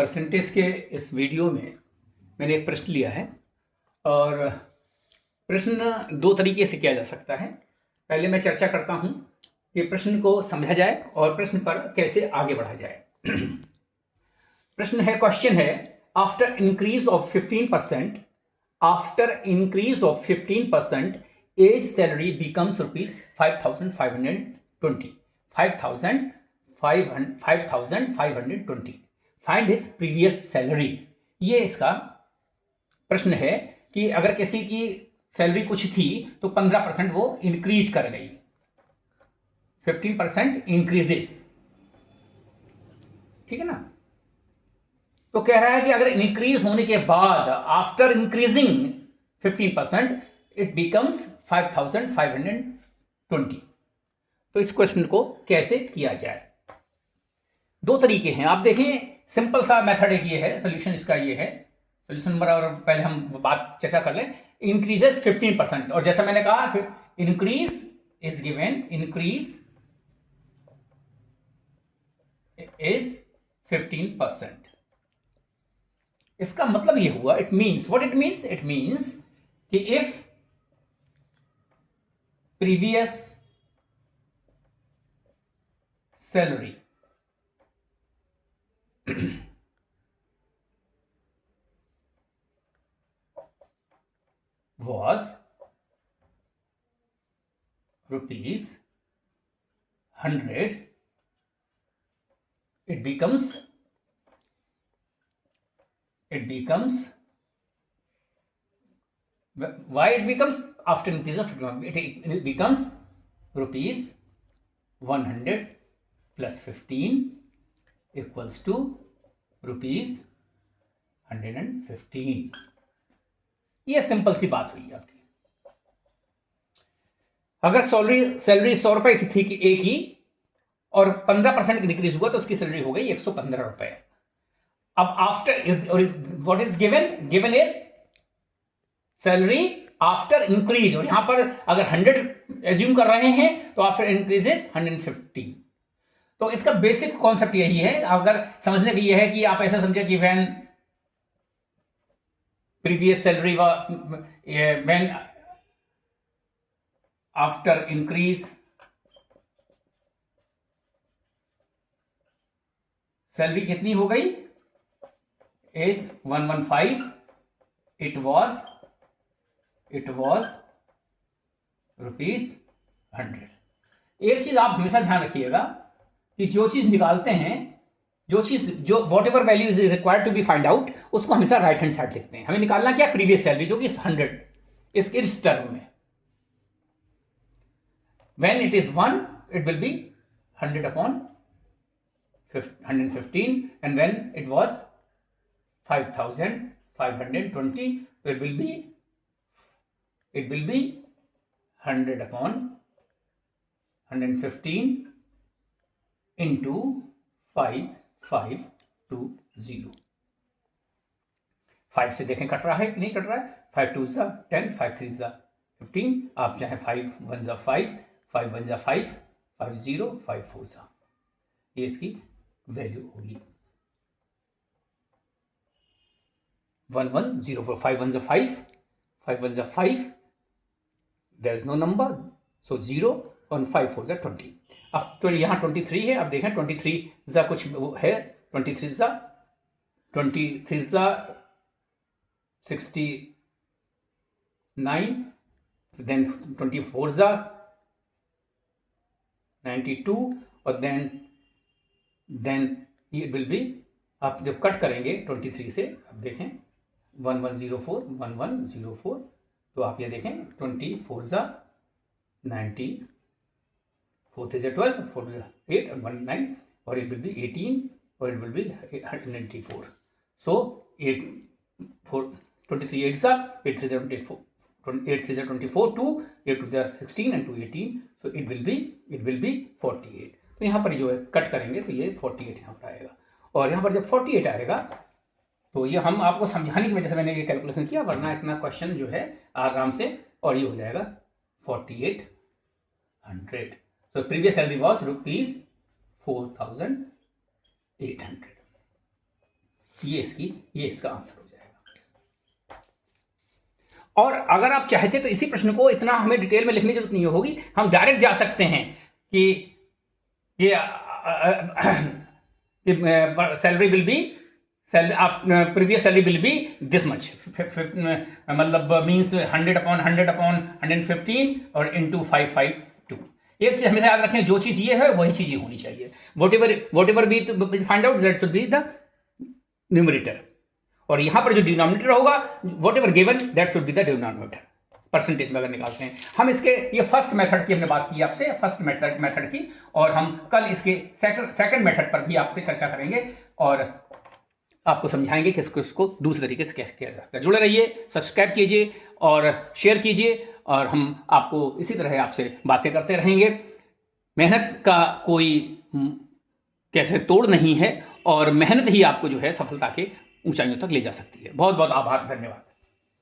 Percentage के इस video में मैंने एक प्रश्न लिया है और प्रश्न दो तरीके से किया जा सकता है। पहले मैं चर्चा करता हूं कि प्रश्न को समझा जाए और प्रश्न पर कैसे आगे बढ़ा जाए। क्वेश्चन है after increase of 15% as salary becomes rupees 5,520 5,520 find his previous salary. ये इसका प्रश्न है कि अगर किसी की सैलरी कुछ थी तो 15% वो इंक्रीज कर गई, 15% इंक्रीजेस, ठीक है ना। तो कह रहा है कि अगर इंक्रीज होने के बाद आफ्टर इंक्रीजिंग 15% इट बिकम्स 5,520। तो इस क्वेश्चन को कैसे किया जाए, दो तरीके हैं। आप देखें, सिंपल सा मेथड एक ये है, सोल्यूशन इसका ये है। सोल्यूशन नंबर और पहले हम बात चर्चा कर लें। इंक्रीजेस 15%, और जैसा मैंने कहा increase is given, increase is 15%। इसका मतलब ये हुआ, it means what it means, it means कि if previous salary was rupees 100, it becomes why it becomes after increase of it becomes rupees 100 plus 15 equals to rupees 115। ये simple सी बात हुई आपकी। अगर सैलरी 100 रुपए की थी कि एक ही, और 15% इंक्रीज हुआ तो उसकी सैलरी हो गई 115 रुपए। अब after what is given is salary after increase, और यहां पर अगर 100 एज्यूम कर रहे हैं तो आफ्टर इंक्रीज इज 115। तो इसका बेसिक कॉन्सेप्ट यही है। अगर समझने की यह है कि आप ऐसा समझे कि when previous salary when after increase salary कितनी हो गई, is 115, it was rupees 100। एक चीज आप हमेशा ध्यान रखिएगा कि जो चीज निकालते हैं, जो whatever value is required to be find out, उसको हमेशा राइट हैंड साइड लिखते हैं। हमें निकालना क्या, प्रीवियस सैलरी, जो कि 100 इस टर्म में। When it is 1 it will be 100 upon 115, and when it was 5,520 तो it will be 100 upon 115 into 5,520। 5 से देखें कट रहा है कि नहीं कट रहा है। 5 2 जा 10, 5 3 जा 15। आप चाहे 5 1 जा 5, 5 1 जा 5, 5 0, 5 4 जा, ये इसकी वैल्यू होगी 1104। 5 1 जा 5, 5 1 जा 5, देयर इज नो नंबर, सो 0 और 5 4 जा 20। अब तो यहाँ 23 है। अब देखें 23 जा कुछ है, 23 जा 69, देन 24 जा 92, और देन इट विल बी, आप जब कट करेंगे 23 से, अब देखें 1104, 1104, तो आप ये देखें 24 जा 90, 4 3 जा 12, 4 8 and 1 9, और it will be 18, or it will be 194। So 23 8 जा 8 3 जा 24, 8 3 जा 24, 2 8 2 जा 16 and 2 18, so it will be 48। तो यहाँ पर जो है कट करेंगे तो ये 48 यहाँ पर आएगा, और यहाँ पर जब 48 आएगा तो ये हम आपको समझाने की वजह से मैंने ये कैलकुलेशन किया, वरना इतना क्वेश्चन जो है आराम से, और ये हो जाएगा 4800। So previous salary was rupees 4,800। ये इसका आंसर हो जाएगा। और अगर आप चाहते तो इसी प्रश्न को इतना हमें डिटेल में लिखने की जरूरत नहीं होगी, हम डायरेक्ट जा सकते हैं कि ये salary will be previous salary will be this much, मतलब मीन्स 100/100/115 और into 552। एक चीज हमेशा याद रखें, जो चीज ये है वही चीज ये होनी चाहिए। whatever be find out that should be the numerator, और यहां पर जो डिनोमिनेटर होगा whatever given that should be the denominator। Percentage में अगर निकालते हैं हम इसके, ये फर्स्ट मेथड की हमने बात की आपसे, फर्स्ट मेथड की, और हम कल इसके सेकंड मेथड पर भी आपसे चर्चा करेंगे और आपको समझाएंगे कि इसको दूसरे तरीके से कैसे किया जाता है। जुड़े रहिए, सब्सक्राइब कीजिए और शेयर कीजिए, और हम आपको इसी तरह आपसे बातें करते रहेंगे। मेहनत का कोई कैसे तोड़ नहीं है, और मेहनत ही आपको जो है सफलता के ऊंचाइयों तक ले जा सकती है। बहुत बहुत आभार, धन्यवाद।